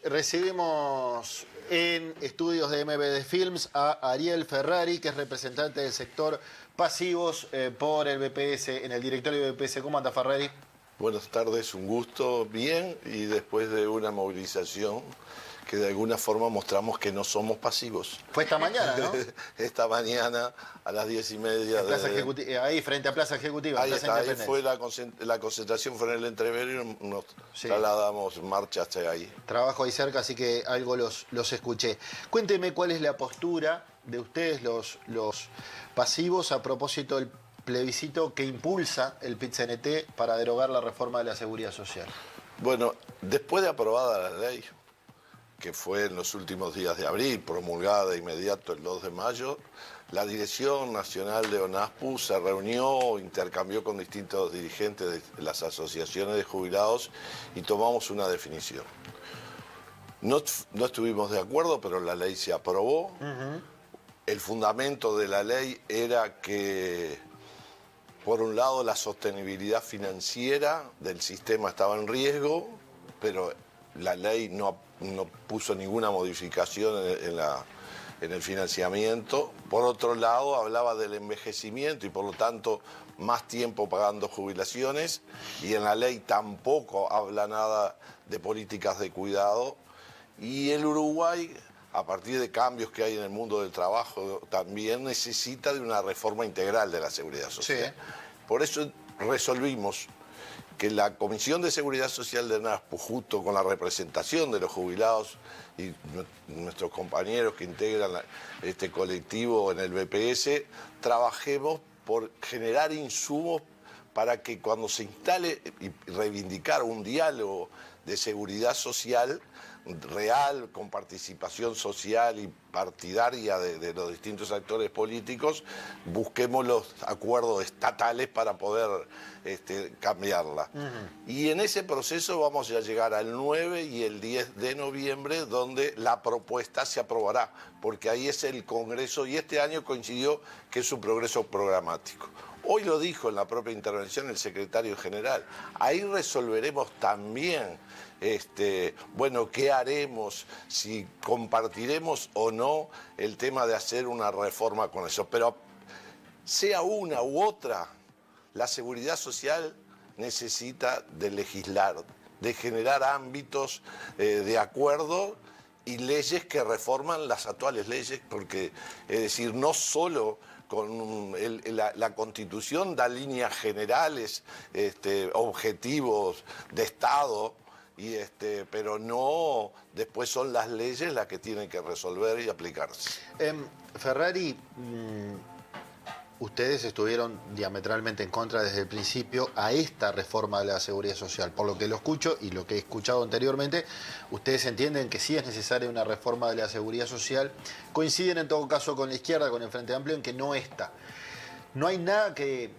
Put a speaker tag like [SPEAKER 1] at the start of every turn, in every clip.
[SPEAKER 1] recibimos en estudios de MBD Films a Ariel Ferrari, que es representante del sector pasivos por el BPS, en el directorio de BPS. ¿Cómo anda, Ferrari?
[SPEAKER 2] Buenas tardes, un gusto, bien, y después de una movilización que de alguna forma mostramos que no somos pasivos.
[SPEAKER 1] Fue esta mañana, ¿no?
[SPEAKER 2] Esta mañana a las 10:30.
[SPEAKER 1] Ahí, frente a Plaza Ejecutiva.
[SPEAKER 2] Ahí
[SPEAKER 1] Plaza
[SPEAKER 2] está, ahí
[SPEAKER 1] Independencia.
[SPEAKER 2] fue la concentración, fue en el Entreverio y nos trasladamos marcha hasta ahí.
[SPEAKER 1] Trabajo ahí cerca, así que algo los escuché. Cuénteme cuál es la postura de ustedes, los pasivos, a propósito del plebiscito que impulsa el PIT-CNT para derogar la reforma de la Seguridad Social.
[SPEAKER 2] Bueno, después de aprobada la ley, que fue en los últimos días de abril, promulgada de inmediato el 2 de mayo, la Dirección Nacional de ONASPU se reunió, intercambió con distintos dirigentes de las asociaciones de jubilados y tomamos una definición. No estuvimos de acuerdo, pero la ley se aprobó. El fundamento de la ley era que, por un lado, la sostenibilidad financiera del sistema estaba en riesgo, pero la ley no puso ninguna modificación en el financiamiento. Por otro lado, hablaba del envejecimiento y por lo tanto más tiempo pagando jubilaciones, y en la ley tampoco habla nada de políticas de cuidado. Y el Uruguay, a partir de cambios que hay en el mundo del trabajo, también necesita de una reforma integral de la seguridad social. Sí. Por eso resolvimos que la Comisión de Seguridad Social de ONASPU, junto con la representación de los jubilados y nuestros compañeros que integran este colectivo en el BPS, trabajemos por generar insumos para que cuando se instale y reivindicar un diálogo de seguridad social real, con participación social y partidaria de los distintos actores políticos, busquemos los acuerdos estatales para poder cambiarla. Y en ese proceso vamos a llegar al 9 y el 10 de noviembre, donde la propuesta se aprobará, porque ahí es el Congreso, y este año coincidió que es un progreso programático. Hoy lo dijo en la propia intervención el secretario general. Ahí resolveremos también, bueno, qué haremos, si compartiremos o no el tema de hacer una reforma con eso. Pero sea una u otra, la seguridad social necesita de legislar, de generar ámbitos de acuerdo y leyes que reforman las actuales leyes, porque, es decir, no solo con la Constitución da líneas generales, objetivos de Estado, pero no, después son las leyes las que tienen que resolver y aplicarse.
[SPEAKER 1] Ferrari, ustedes estuvieron diametralmente en contra desde el principio a esta reforma de la Seguridad Social. Por lo que lo escucho y lo que he escuchado anteriormente, ustedes entienden que sí es necesaria una reforma de la Seguridad Social. Coinciden en todo caso con la izquierda, con el Frente Amplio, en que no está. No hay nada que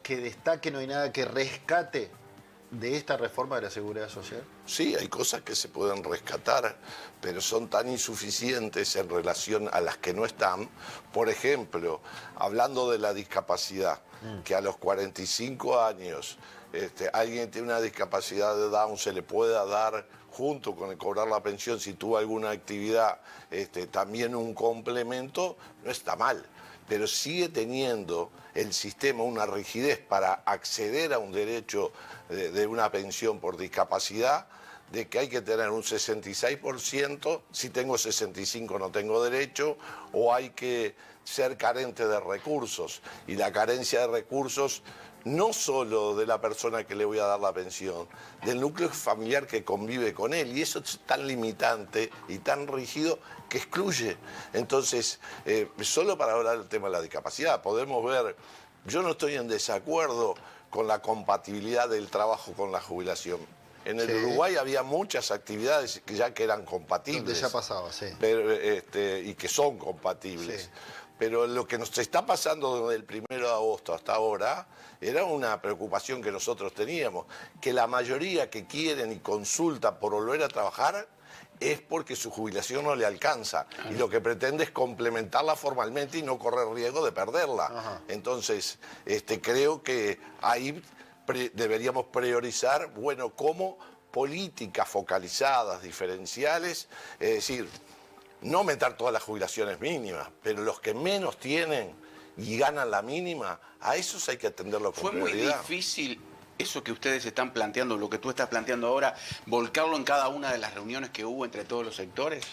[SPEAKER 1] destaque, no hay nada que rescate de esta reforma de la Seguridad Social.
[SPEAKER 2] Sí, hay cosas que se pueden rescatar, pero son tan insuficientes en relación a las que no están. Por ejemplo, hablando de la discapacidad, que a los 45 años alguien tiene una discapacidad de Down, se le pueda dar, junto con el cobrar la pensión, si tuvo alguna actividad, también un complemento, no está mal. Pero sigue teniendo el sistema una rigidez para acceder a un derecho de una pensión por discapacidad, de que hay que tener un 66%, si tengo 65 no tengo derecho, o hay que ser carente de recursos. Y la carencia de recursos no solo de la persona que le voy a dar la pensión, del núcleo familiar que convive con él, y eso es tan limitante y tan rígido que excluye. Entonces, solo para hablar del tema de la discapacidad, podemos ver, yo no estoy en desacuerdo con la compatibilidad del trabajo con la jubilación. En el Uruguay había muchas actividades que eran compatibles.
[SPEAKER 1] Donde ya pasaba, sí.
[SPEAKER 2] Pero, y que son compatibles. Sí. Pero lo que nos está pasando desde el 1 de agosto hasta ahora era una preocupación que nosotros teníamos, que la mayoría que quieren y consultan por volver a trabajar es porque su jubilación no le alcanza y lo que pretende es complementarla formalmente y no correr riesgo de perderla. Entonces, creo que ahí deberíamos priorizar, bueno, cómo políticas focalizadas, diferenciales, es decir, no meter todas las jubilaciones mínimas, pero los que menos tienen y ganan la mínima, a esos hay que atenderlo con
[SPEAKER 3] Fue muy
[SPEAKER 2] prioridad.
[SPEAKER 3] difícil eso que ustedes están planteando, lo que tú estás planteando ahora, volcarlo en cada una de las reuniones que hubo entre todos los sectores.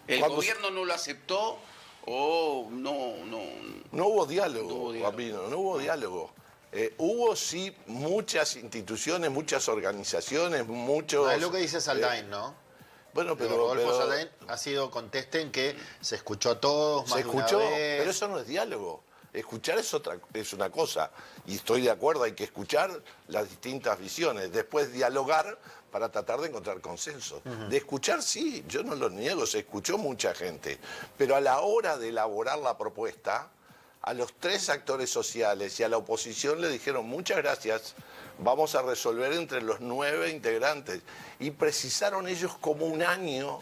[SPEAKER 3] ¿El gobierno no lo aceptó o
[SPEAKER 2] No hubo diálogo, Gambino, no hubo diálogo. Hubo sí muchas instituciones, muchas organizaciones, muchos...
[SPEAKER 1] Es lo que dice Saldain, ¿no?
[SPEAKER 2] Bueno, pero
[SPEAKER 1] Rodolfo Saldain ha sido conteste en que se escuchó a todos, más
[SPEAKER 2] se
[SPEAKER 1] de una
[SPEAKER 2] escuchó,
[SPEAKER 1] vez.
[SPEAKER 2] pero eso no es diálogo. Escuchar es una cosa, y estoy de acuerdo, hay que escuchar las distintas visiones, después dialogar para tratar de encontrar consenso. De escuchar, sí, yo no lo niego, se escuchó mucha gente, pero a la hora de elaborar la propuesta, a los tres actores sociales y a la oposición le dijeron muchas gracias, vamos a resolver entre los 9 integrantes, y precisaron ellos como un año,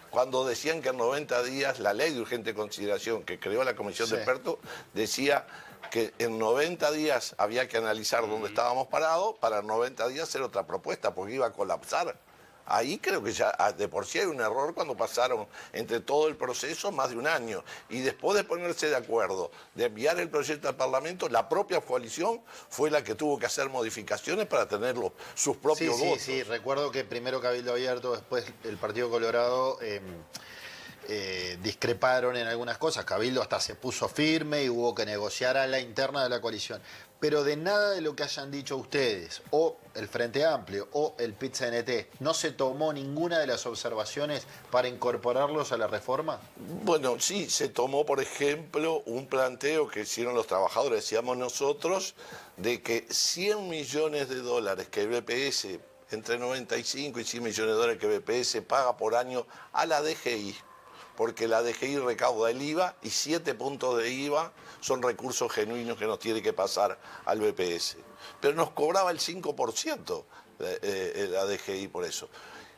[SPEAKER 2] cuando decían que en 90 días la ley de urgente consideración que creó la comisión de expertos decía que en 90 días había que analizar dónde estábamos parados para en 90 días hacer otra propuesta porque iba a colapsar. Ahí creo que ya de por sí hay un error cuando pasaron entre todo el proceso más de un año. Y después de ponerse de acuerdo, de enviar el proyecto al Parlamento, la propia coalición fue la que tuvo que hacer modificaciones para tener sus propios votos.
[SPEAKER 1] Sí, recuerdo que primero Cabildo Abierto, después el Partido Colorado discreparon en algunas cosas. Cabildo hasta se puso firme y hubo que negociar a la interna de la coalición. Pero de nada de lo que hayan dicho ustedes, o el Frente Amplio, o el PIT-CNT, ¿no se tomó ninguna de las observaciones para incorporarlos a la reforma?
[SPEAKER 2] Bueno, sí, se tomó, por ejemplo, un planteo que hicieron los trabajadores, decíamos nosotros, de que 100 millones de dólares que el BPS, entre 95 y 100 millones de dólares que el BPS paga por año a la DGI, porque la DGI recauda el IVA y 7 puntos de IVA son recursos genuinos que nos tiene que pasar al BPS. Pero nos cobraba el 5% la DGI por eso.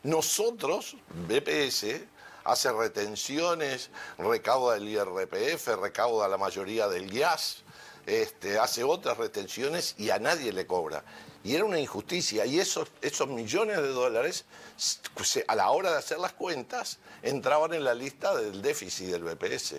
[SPEAKER 2] Nosotros, BPS, hace retenciones, recauda el IRPF, recauda la mayoría del IAS, hace otras retenciones y a nadie le cobra. Y era una injusticia. Y esos millones de dólares, a la hora de hacer las cuentas, entraban en la lista del déficit del BPS.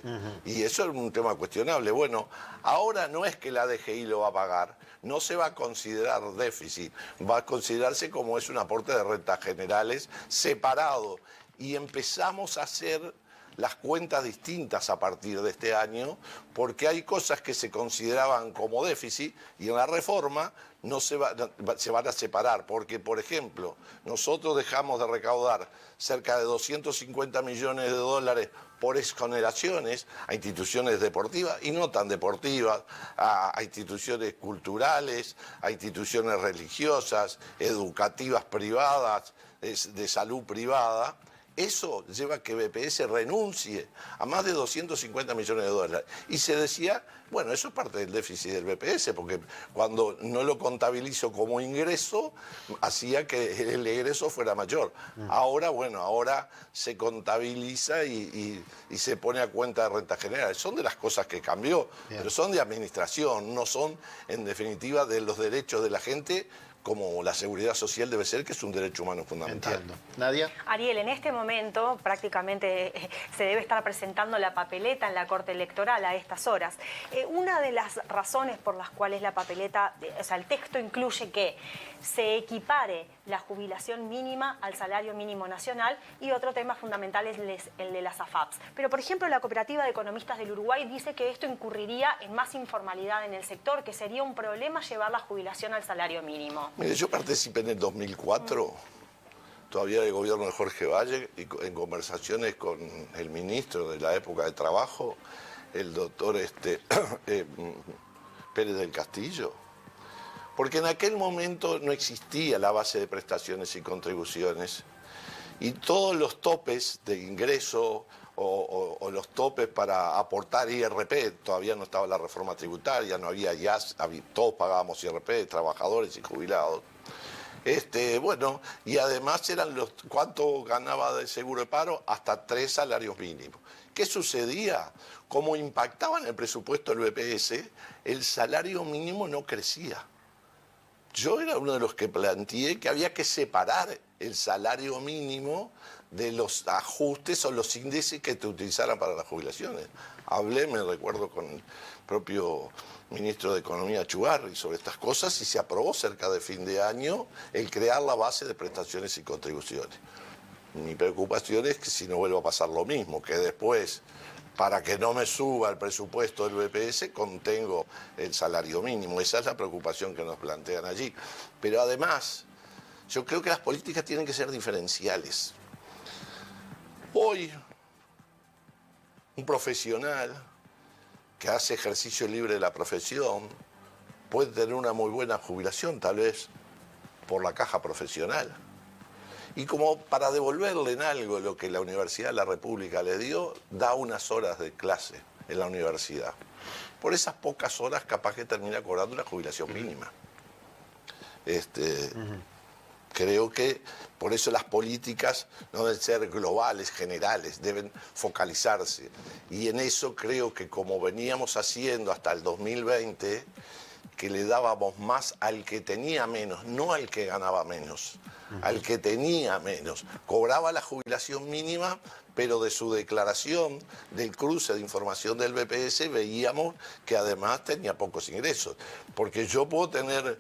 [SPEAKER 2] Y eso es un tema cuestionable. Bueno, ahora no es que la DGI lo va a pagar, no se va a considerar déficit, va a considerarse como es un aporte de rentas generales separado. Y empezamos a hacer las cuentas distintas a partir de este año, porque hay cosas que se consideraban como déficit y en la reforma no se van a separar, porque, por ejemplo, nosotros dejamos de recaudar cerca de 250 millones de dólares por exoneraciones a instituciones deportivas y no tan deportivas, a instituciones culturales, a instituciones religiosas, educativas privadas, de salud privada. Eso lleva a que BPS renuncie a más de 250 millones de dólares. Y se decía, bueno, eso es parte del déficit del BPS, porque cuando no lo contabilizo como ingreso, hacía que el egreso fuera mayor. Ahora, bueno, ahora se contabiliza y se pone a cuenta de renta general. Son de las cosas que cambió, pero son de administración, no son, en definitiva, de los derechos de la gente, como la seguridad social debe ser, que es un derecho humano fundamental.
[SPEAKER 1] Entiendo. Nadia.
[SPEAKER 4] Ariel, en este momento prácticamente se debe estar presentando la papeleta en la Corte Electoral a estas horas. Una de las razones por las cuales la papeleta, o sea, el texto incluye que se equipare la jubilación mínima al salario mínimo nacional y otro tema fundamental es el de las AFAPs. Pero, por ejemplo, la Cooperativa de Economistas del Uruguay dice que esto incurriría en más informalidad en el sector, que sería un problema llevar la jubilación al salario mínimo.
[SPEAKER 2] Mire, yo participé en el 2004, todavía del gobierno de Jorge Valle, y en conversaciones con el ministro de la época de trabajo, el doctor Pérez del Castillo, porque en aquel momento no existía la base de prestaciones y contribuciones, y todos los topes de ingreso o los topes para aportar IRP, todavía no estaba la reforma tributaria, no había IAS, todos pagábamos IRP, trabajadores y jubilados. Bueno, y además eran ¿cuánto ganaba de seguro de paro? Hasta 3 salarios mínimos. ¿Qué sucedía? Como impactaba en el presupuesto del BPS, el salario mínimo no crecía. Yo era uno de los que planteé que había que separar el salario mínimo de los ajustes o los índices que te utilizaran para las jubilaciones. Hablé, me recuerdo, con el propio ministro de Economía Chugarri sobre estas cosas y se aprobó cerca de fin de año el crear la base de prestaciones y contribuciones. Mi preocupación es que si no vuelva a pasar lo mismo, que después, para que no me suba el presupuesto del BPS, contengo el salario mínimo. Esa es la preocupación que nos plantean allí. Pero además, yo creo que las políticas tienen que ser diferenciales. Hoy, un profesional que hace ejercicio libre de la profesión puede tener una muy buena jubilación, tal vez por la caja profesional. Y como para devolverle en algo lo que la Universidad de la República le dio, da unas horas de clase en la universidad. Por esas pocas horas capaz que termina cobrando una jubilación mínima. Creo que por eso las políticas no deben ser globales, generales, deben focalizarse. Y en eso creo que como veníamos haciendo hasta el 2020, que le dábamos más al que tenía menos, no al que ganaba menos, al que tenía menos. Cobraba la jubilación mínima, pero de su declaración del cruce de información del BPS veíamos que además tenía pocos ingresos. Porque yo puedo tener,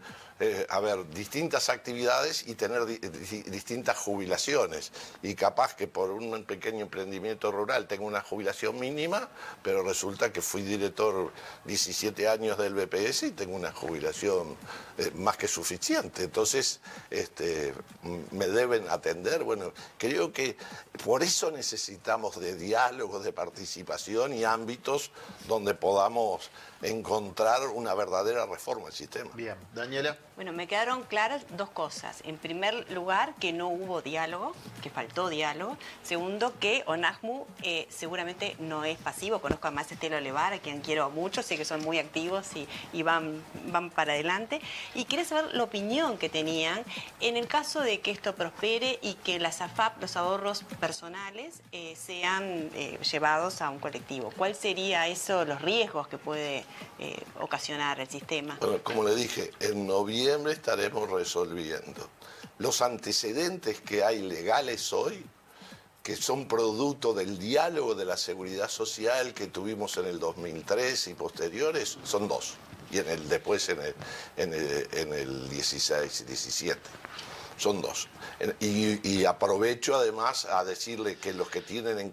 [SPEAKER 2] distintas actividades y tener distintas jubilaciones. Y capaz que por un pequeño emprendimiento rural tengo una jubilación mínima, pero resulta que fui director 17 años del BPS y tengo una jubilación más que suficiente. Entonces, me deben atender. Bueno, creo que por eso necesitamos de diálogos, de participación y ámbitos donde podamos encontrar una verdadera reforma del sistema.
[SPEAKER 1] Bien, Daniela.
[SPEAKER 5] Bueno, me quedaron claras dos cosas. En primer lugar, que no hubo diálogo, que faltó diálogo. Segundo, que ONASMU seguramente no es pasivo. Conozco a más Estela Olevar, a quien quiero mucho, sé que son muy activos y van para adelante. Y quería saber la opinión que tenían en el caso de que esto prospere y que las AFAP, los ahorros personales, sean llevados a un colectivo. ¿Cuál sería eso, los riesgos que puede ocasionar el sistema?
[SPEAKER 2] Bueno, como le dije, en noviembre estaremos resolviendo los antecedentes que hay legales hoy, que son producto del diálogo de la seguridad social que tuvimos en el 2003 y posteriores, son dos, y después en el 16 y 17. Son dos. Y aprovecho además a decirle que los que tienen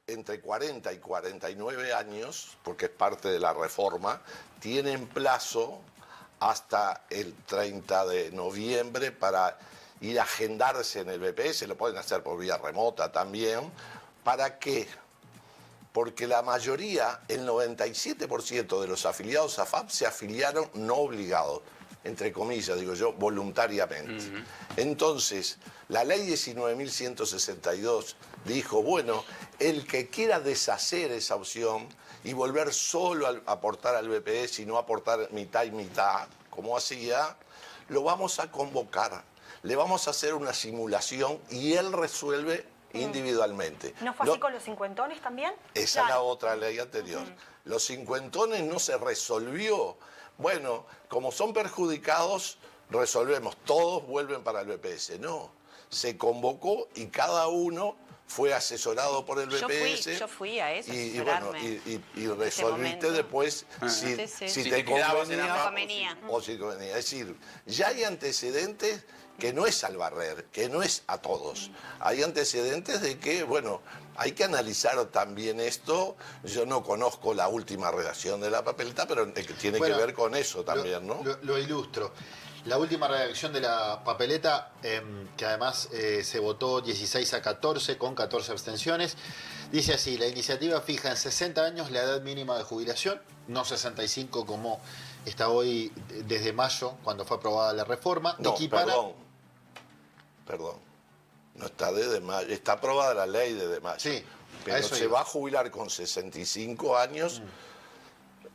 [SPEAKER 2] entre 40 y 49 años, porque es parte de la reforma, tienen plazo hasta el 30 de noviembre para ir a agendarse en el BPS, lo pueden hacer por vía remota también. ¿Para qué? Porque la mayoría, el 97% de los afiliados a AFAP se afiliaron no obligados, entre comillas, digo yo, voluntariamente. Entonces, la ley 19.162 dijo, bueno, el que quiera deshacer esa opción y volver solo a aportar al BPS y no aportar mitad y mitad, como hacía, lo vamos a convocar, le vamos a hacer una simulación y él resuelve individualmente.
[SPEAKER 4] ¿No fue así con los cincuentones también?
[SPEAKER 2] Esa es la otra ley anterior. Los cincuentones no se resolvió. Bueno, como son perjudicados, resolvemos, todos vuelven para el BPS. No, se convocó y cada uno fue asesorado por el BPS.
[SPEAKER 5] Yo fui a eso,
[SPEAKER 2] y resolviste después si te convenía o si convenía. Es decir, ya hay antecedentes que no es al barrer, que no es a todos. Hay antecedentes de que, bueno, hay que analizar también esto. Yo no conozco la última redacción de la papeleta, pero tiene que ver con eso también, ¿no?
[SPEAKER 1] Lo ilustro. La última redacción de la papeleta, que además se votó 16-14 con 14 abstenciones, dice así: la iniciativa fija en 60 años la edad mínima de jubilación, no 65 como está hoy desde mayo, cuando fue aprobada la reforma.
[SPEAKER 2] No, perdón. No está desde mayo, está aprobada la ley desde mayo.
[SPEAKER 1] Sí,
[SPEAKER 2] pero se va a jubilar con 65 años.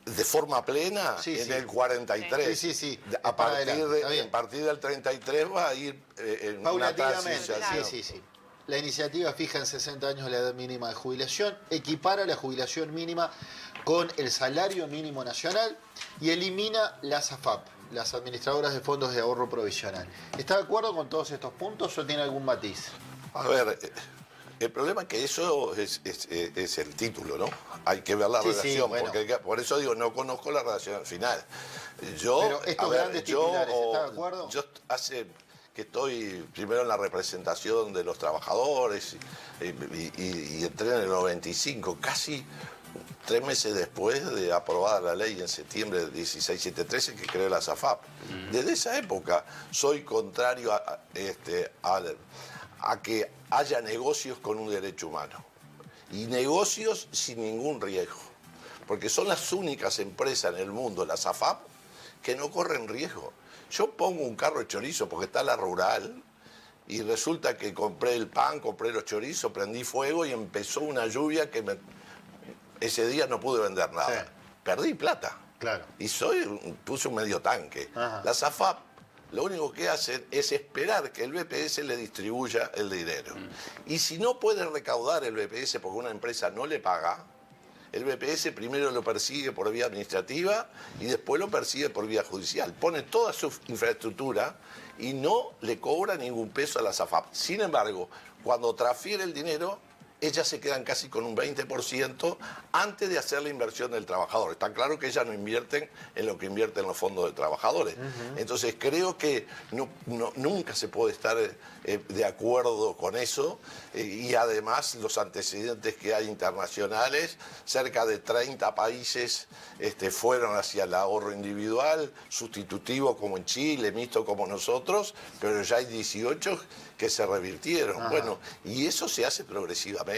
[SPEAKER 2] De forma plena en el 43.
[SPEAKER 1] Sí.
[SPEAKER 2] A partir del 33 va a ir en una transición.
[SPEAKER 1] Sí. La iniciativa fija en 60 años la edad mínima de jubilación, equipara la jubilación mínima con el salario mínimo nacional y elimina las AFAP, las administradoras de fondos de ahorro provisional. ¿Está de acuerdo con todos estos puntos o tiene algún matiz?
[SPEAKER 2] A ver, el problema es que eso es el título, ¿no? Hay que ver la relación,
[SPEAKER 1] bueno.
[SPEAKER 2] porque por eso digo, no conozco la relación al final.
[SPEAKER 1] Pero estos grandes titulares, ¿está de acuerdo?
[SPEAKER 2] Yo hace que estoy primero en la representación de los trabajadores y entré en el 95, casi 3 meses después de aprobada la ley en septiembre del 16713 que creó la SAFAP. Desde esa época soy contrario a que haya negocios con un derecho humano y negocios sin ningún riesgo, porque son las únicas empresas en el mundo, la SAFAP, que no corren riesgo. Yo pongo un carro de chorizo porque está la rural y resulta que compré el pan, compré los chorizos, prendí fuego y empezó una lluvia que ese día no pude vender nada.
[SPEAKER 1] Sí.
[SPEAKER 2] Perdí plata.
[SPEAKER 1] Claro.
[SPEAKER 2] Y puse un medio tanque.
[SPEAKER 1] Ajá.
[SPEAKER 2] La SAFAP lo único que hacen es esperar que el BPS le distribuya el dinero. Y si no puede recaudar el BPS porque una empresa no le paga, el BPS primero lo persigue por vía administrativa y después lo persigue por vía judicial. Pone toda su infraestructura y no le cobra ningún peso a la SAFAP. Sin embargo, cuando transfiere el dinero, ellas se quedan casi con un 20% antes de hacer la inversión del trabajador. Está claro que ellas no invierten en lo que invierten los fondos de trabajadores. Entonces creo que nunca se puede estar de acuerdo con eso y además los antecedentes que hay internacionales, cerca de 30 países fueron hacia el ahorro individual, sustitutivo como en Chile, mixto como nosotros, pero ya hay 18 que se revirtieron.
[SPEAKER 1] Ajá.
[SPEAKER 2] Bueno, y eso se hace progresivamente.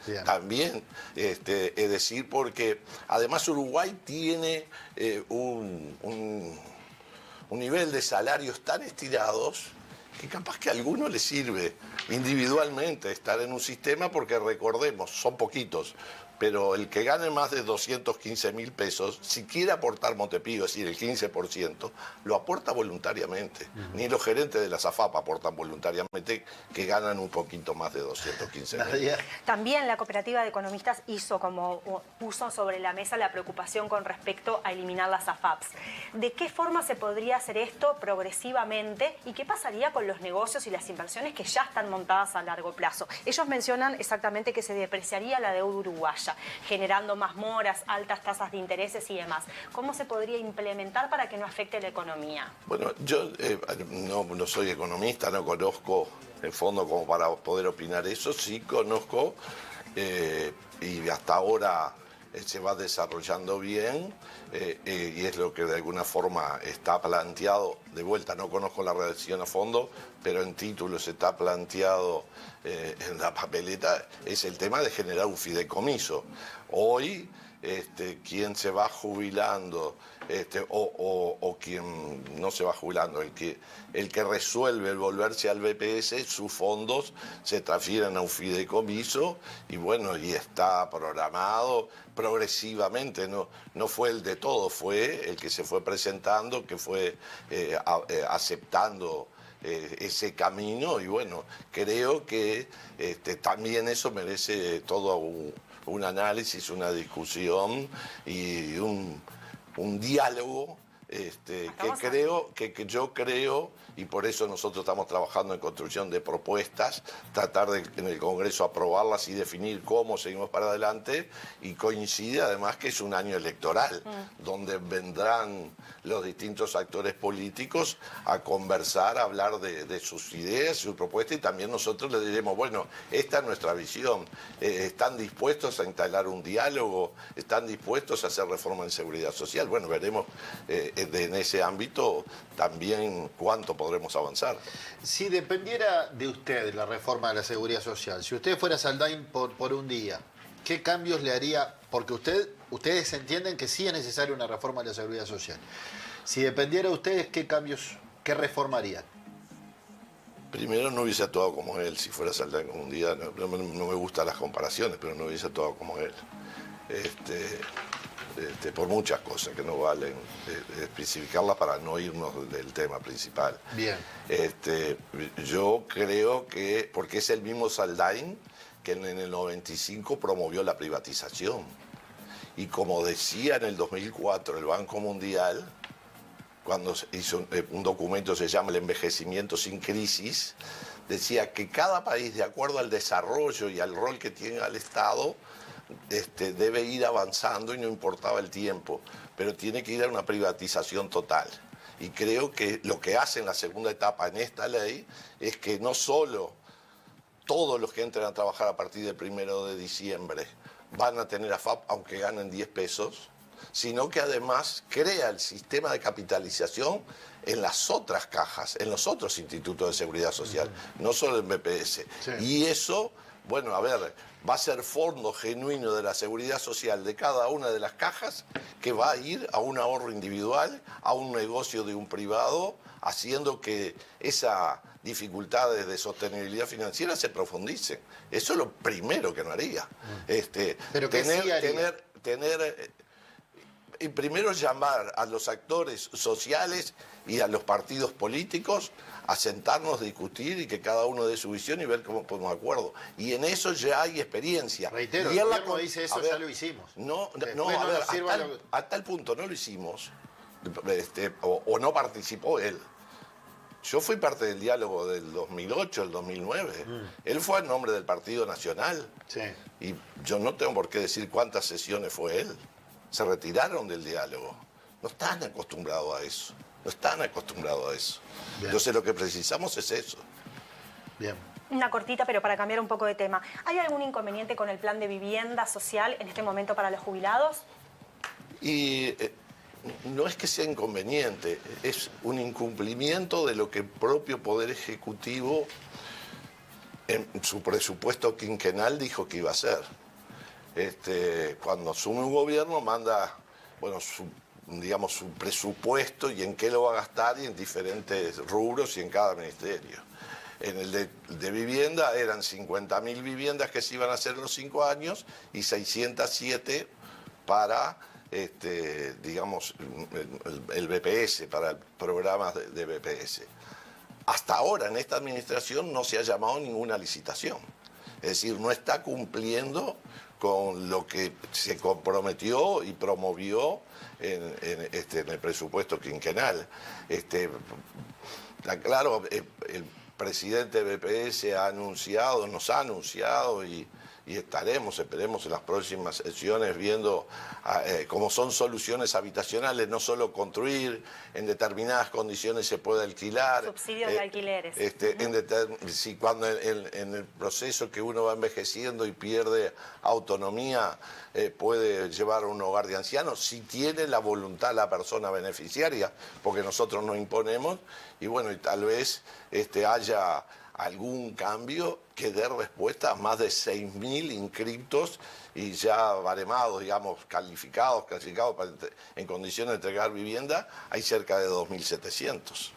[SPEAKER 1] Bien.
[SPEAKER 2] También, es decir, porque además Uruguay tiene un nivel de salarios tan estirados que capaz que a alguno le sirve individualmente estar en un sistema, porque recordemos, son poquitos, pero el que gane más de 215.000 pesos, si quiere aportar Montepío, es decir, el 15%, lo aporta voluntariamente. Ni los gerentes de la SAFAP aportan voluntariamente, que ganan un poquito más de 215.000.
[SPEAKER 4] También la cooperativa de economistas puso sobre la mesa la preocupación con respecto a eliminar las AFAPs. ¿De qué forma se podría hacer esto progresivamente y qué pasaría con los negocios y las inversiones que ya están montadas a largo plazo? Ellos mencionan exactamente que se depreciaría la deuda uruguaya, generando más moras, altas tasas de intereses y demás. ¿Cómo se podría implementar para que no afecte la economía?
[SPEAKER 2] Bueno, yo no soy economista, no conozco el fondo como para poder opinar eso. Sí conozco y hasta ahora se va desarrollando bien y es lo que de alguna forma está planteado. De vuelta, no conozco la redacción a fondo, pero en títulos está planteado en la papeleta, es el tema de generar un fideicomiso. Hoy, quien se va jubilando o quien no se va jubilando, el que resuelve el volverse al BPS, sus fondos se transfieren a un fideicomiso y bueno, y está programado progresivamente, no fue el de todo, fue el que se fue presentando, que fue aceptando ese camino y bueno, creo que también eso merece todo un análisis, una discusión y un diálogo que yo creo, y por eso nosotros estamos trabajando en construcción de propuestas, tratar de en el Congreso aprobarlas y definir cómo seguimos para adelante, y coincide además que es un año electoral, donde vendrán los distintos actores políticos a conversar, a hablar de sus ideas, sus propuestas, y también nosotros les diremos, bueno, esta es nuestra visión, ¿están dispuestos a instalar un diálogo? ¿Están dispuestos a hacer reforma en seguridad social? Bueno, veremos en ese ámbito también cuánto podremos avanzar.
[SPEAKER 1] Si dependiera de usted la reforma de la seguridad social, si usted fuera Saldain por un día, ¿qué cambios le haría? Porque ustedes entienden que sí es necesaria una reforma de la seguridad social. Si dependiera de ustedes, ¿qué reformarían?
[SPEAKER 2] Primero, no hubiese actuado como él. Si fuera Saldain un día, no me gustan las comparaciones, pero no hubiese actuado como él. Por muchas cosas que no valen especificarlas para no irnos del tema principal.
[SPEAKER 1] Bien.
[SPEAKER 2] Yo creo que, porque es el mismo Saldain que en el 95 promovió la privatización. Y como decía en el 2004 el Banco Mundial, cuando hizo un documento, se llama El envejecimiento sin crisis, decía que cada país, de acuerdo al desarrollo y al rol que tiene el Estado, debe ir avanzando y no importaba el tiempo, pero tiene que ir a una privatización total. Y creo que lo que hace en la segunda etapa en esta ley es que no solo todos los que entren a trabajar a partir del 1 de diciembre van a tener AFAP aunque ganen 10 pesos, sino que además crea el sistema de capitalización en las otras cajas, en los otros institutos de seguridad social, no solo en BPS. Sí. Y eso, bueno, a ver, va a ser fondo genuino de la seguridad social de cada una de las cajas que va a ir a un ahorro individual, a un negocio de un privado, haciendo que esas dificultades de sostenibilidad financiera se profundicen. Eso es lo primero que no haría.
[SPEAKER 1] Pero que sí haría.
[SPEAKER 2] Y primero llamar a los actores sociales y a los partidos políticos a sentarnos, discutir y que cada uno dé su visión y ver cómo podemos de acuerdo. Y en eso ya hay experiencia.
[SPEAKER 1] Reitero,
[SPEAKER 2] y
[SPEAKER 1] el gobierno dice eso, ya lo hicimos.
[SPEAKER 2] A tal punto no lo hicimos, o no participó él. Yo fui parte del diálogo del 2008, el 2009. Él fue en nombre del Partido Nacional. Sí. Y yo no tengo por qué decir cuántas sesiones fue él. Se retiraron del diálogo. No están acostumbrados a eso. No están acostumbrados a eso. Bien. Entonces lo que precisamos es eso.
[SPEAKER 1] Bien.
[SPEAKER 4] Una cortita, pero para cambiar un poco de tema. ¿Hay algún inconveniente con el plan de vivienda social en este momento para los jubilados?
[SPEAKER 2] Y no es que sea inconveniente, es un incumplimiento de lo que el propio Poder Ejecutivo en su presupuesto quinquenal dijo que iba a hacer. Cuando asume un gobierno manda, bueno, su presupuesto y en qué lo va a gastar y en diferentes rubros y en cada ministerio. En el de vivienda eran 50.000 viviendas que se iban a hacer en los 5 años y 607 para, digamos, el BPS, para programas de BPS. Hasta ahora en esta administración no se ha llamado ninguna licitación. Es decir, no está cumpliendo con lo que se comprometió y promovió en el presupuesto quinquenal. Claro, el presidente de BPS nos ha anunciado y esperemos en las próximas sesiones viendo cómo son soluciones habitacionales, no solo construir, en determinadas condiciones se puede alquilar.
[SPEAKER 4] Subsidios de alquileres.
[SPEAKER 2] Si cuando en el proceso que uno va envejeciendo y pierde autonomía, puede llevar a un hogar de ancianos, si tiene la voluntad la persona beneficiaria, porque nosotros no imponemos, y bueno, y tal vez haya algún cambio que dé respuesta a más de 6.000 inscriptos y ya baremados, digamos, clasificados en condiciones de entregar vivienda, hay cerca de 2.700.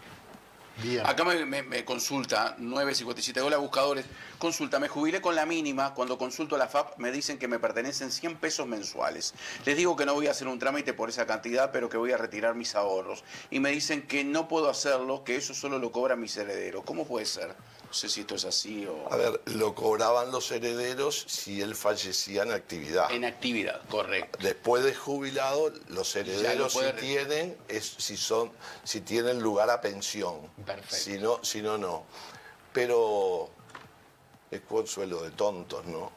[SPEAKER 3] Bien. Acá me consulta 957, hola buscadores, consulta, me jubilé con la mínima, cuando consulto a la FAP me dicen que me pertenecen 100 pesos mensuales. Les digo que no voy a hacer un trámite por esa cantidad, pero que voy a retirar mis ahorros. Y me dicen que no puedo hacerlo, que eso solo lo cobran mis herederos. ¿Cómo puede ser? No sé si esto es así o...
[SPEAKER 2] A ver, lo cobraban los herederos si él fallecía en actividad.
[SPEAKER 3] En actividad, correcto.
[SPEAKER 2] Después de jubilado, los herederos si tienen lugar a pensión.
[SPEAKER 3] Perfecto.
[SPEAKER 2] Si no, no. Pero es consuelo de tontos, ¿no?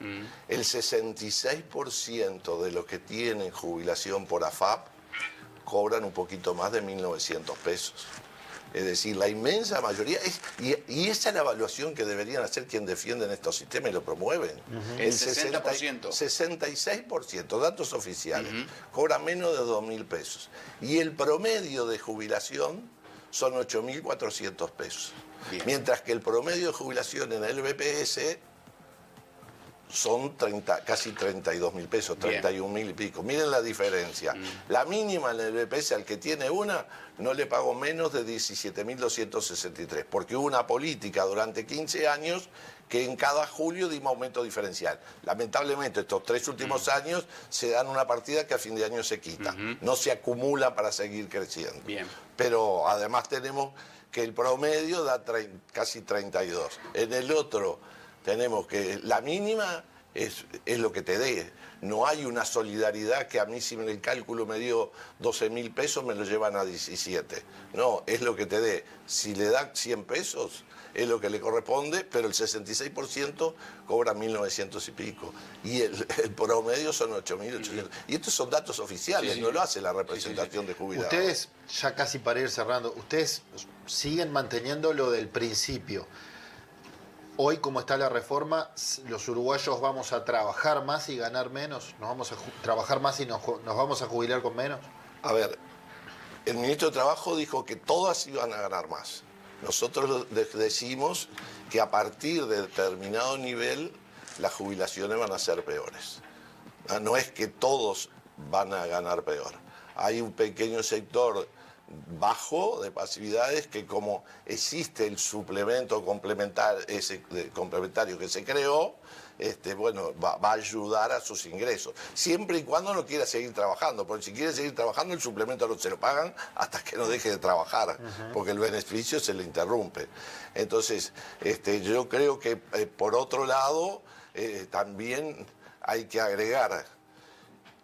[SPEAKER 2] El 66% de los que tienen jubilación por AFAP cobran un poquito más de 1.900 pesos. Es decir, la inmensa mayoría, y esa es la evaluación que deberían hacer quienes defienden estos sistemas y lo promueven.
[SPEAKER 3] El 60%.
[SPEAKER 2] 66%, datos oficiales, cobra menos de 2.000 pesos. Y el promedio de jubilación son 8.400 pesos. Bien. Mientras que el promedio de jubilación en el BPS son casi 32.000 pesos, 31.000 y pico. Miren la diferencia. La mínima en el BPS al que tiene una no le pagó menos de 17.263, porque hubo una política durante 15 años que en cada julio dimos aumento diferencial. Lamentablemente estos 3 últimos años se dan una partida que a fin de año se quita. No se acumula para seguir creciendo.
[SPEAKER 3] Bien.
[SPEAKER 2] Pero además tenemos que el promedio da casi 32. En el otro tenemos que la mínima es lo que te dé. No hay una solidaridad que a mí si en el cálculo me dio 12.000 pesos me lo llevan a 17. No, es lo que te dé. Si le da 100 pesos es lo que le corresponde, pero el 66% cobra 1.900 y pico. Y el promedio son 8.800. Y estos son datos oficiales, no lo hace la representación de jubilados.
[SPEAKER 1] Ustedes, ya casi para ir cerrando, ustedes siguen manteniendo lo del principio. Hoy, como está la reforma, los uruguayos vamos a trabajar más y ganar menos. Nos vamos a trabajar más y nos vamos a jubilar con menos.
[SPEAKER 2] A ver, el ministro de Trabajo dijo que todas iban a ganar más. Nosotros decimos que a partir de determinado nivel las jubilaciones van a ser peores. No es que todos van a ganar peor. Hay un pequeño sector bajo de pasividades que, como existe el suplemento complementario que se creó, bueno, va a ayudar a sus ingresos, siempre y cuando no quiera seguir trabajando, porque si quiere seguir trabajando el suplemento no se lo pagan hasta que no deje de trabajar, porque el beneficio se le interrumpe. Entonces, yo creo que por otro lado también hay que agregar,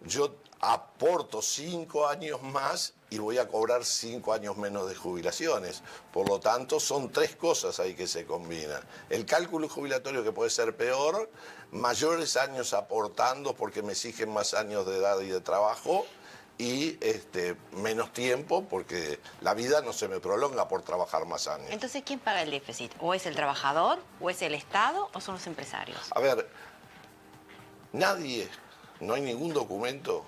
[SPEAKER 2] yo aporto 5 años más y voy a cobrar 5 años menos de jubilaciones. Por lo tanto, son 3 cosas ahí que se combinan. El cálculo jubilatorio, que puede ser peor, mayores años aportando porque me exigen más años de edad y de trabajo, y menos tiempo porque la vida no se me prolonga por trabajar más años.
[SPEAKER 5] Entonces, ¿quién paga el déficit? ¿O es el trabajador, o es el Estado, o son los empresarios?
[SPEAKER 2] A ver, no hay ningún documento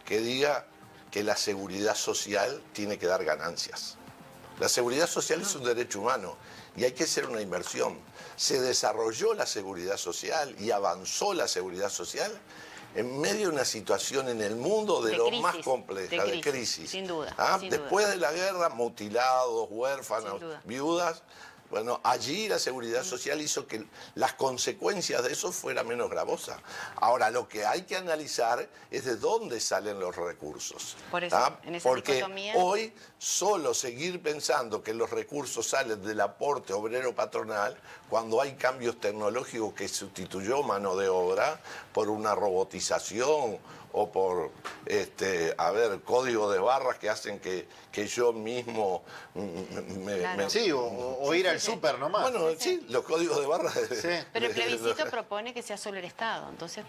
[SPEAKER 2] que diga que la seguridad social tiene que dar ganancias. La seguridad social es un derecho humano y hay que hacer una inversión. Se desarrolló la seguridad social y avanzó la seguridad social en medio de una situación en el mundo de lo más compleja, de crisis.
[SPEAKER 5] Sin duda.
[SPEAKER 2] Después de la guerra, mutilados, huérfanos, viudas. Bueno, allí la seguridad social hizo que las consecuencias de eso fueran menos gravosas. Ahora, lo que hay que analizar es de dónde salen los recursos.
[SPEAKER 5] Por eso, en esa
[SPEAKER 2] porque
[SPEAKER 5] dicotomía...
[SPEAKER 2] hoy solo seguir pensando que los recursos salen del aporte obrero patronal, cuando hay cambios tecnológicos que sustituyó mano de obra por una robotización o por, código de barras que hacen que yo mismo
[SPEAKER 1] Sí, o ir al súper nomás.
[SPEAKER 2] Bueno, sí, los códigos de barras...
[SPEAKER 5] Pero el plebiscito propone que sea solo el Estado, entonces...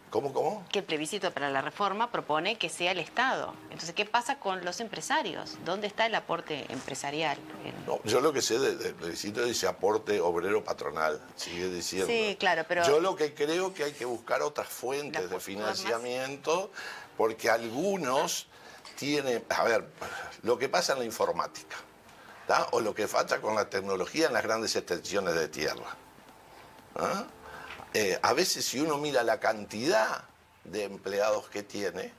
[SPEAKER 2] ¿Cómo?
[SPEAKER 5] Que el plebiscito para la reforma propone que sea el Estado. Entonces, ¿qué pasa con los empresarios? ¿Dónde está el aporte empresarial?
[SPEAKER 2] No, yo lo que sé del plebiscito dice aporte obrero patronal, sigue diciendo.
[SPEAKER 5] Sí, claro, pero...
[SPEAKER 2] Yo lo que creo que hay que buscar otras fuentes de financiamiento, porque algunos tienen... A ver, lo que pasa en la informática, ¿tá? O lo que pasa con la tecnología en las grandes extensiones de tierra. ¿Ah? A veces si uno mira la cantidad de empleados que tiene,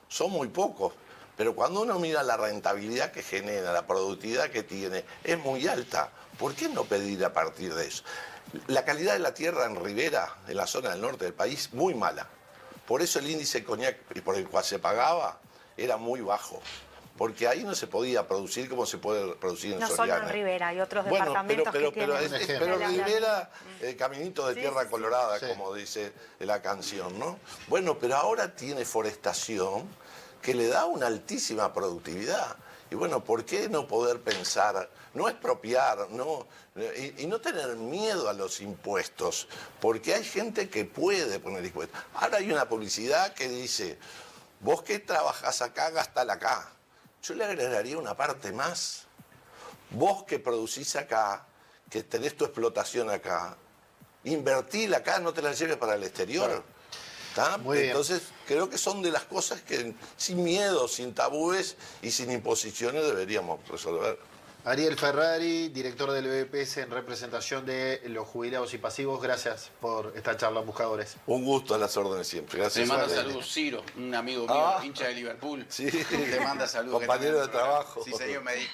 [SPEAKER 2] son muy pocos, pero cuando uno mira la rentabilidad que genera, la productividad que tiene, es muy alta. ¿Por qué no pedir a partir de eso? La calidad de la tierra en Rivera, en la zona del norte del país, muy mala. Por eso el índice de Cognac por el cual se pagaba era muy bajo. Porque ahí no se podía producir como se puede producir en Soriana.
[SPEAKER 4] No solo en Rivera, hay otros departamentos que tienen...
[SPEAKER 2] Pero Rivera, caminito de tierra colorada, como dice la canción, ¿no? Bueno, pero ahora tiene forestación que le da una altísima productividad. Y bueno, ¿por qué no poder pensar, no expropiar, y no tener miedo a los impuestos? Porque hay gente que puede poner impuestos. Ahora hay una publicidad que dice, vos que trabajás acá, gastala acá. Yo le agregaría una parte más. Vos que producís acá, que tenés tu explotación acá, invertila acá, no te la lleves para el exterior. Entonces, creo que son de las cosas que sin miedo, sin tabúes y sin imposiciones deberíamos resolver.
[SPEAKER 1] Ariel Ferrari, director del BPS en representación de los jubilados y pasivos, gracias por esta charla, Buscadores.
[SPEAKER 2] Un gusto, a las órdenes siempre. Gracias.
[SPEAKER 3] Te manda saludos Ciro, un amigo mío, hincha de Liverpool.
[SPEAKER 2] Sí.
[SPEAKER 3] Te manda saludos.
[SPEAKER 2] Compañero de trabajo.
[SPEAKER 3] Sí, señor, me dijo.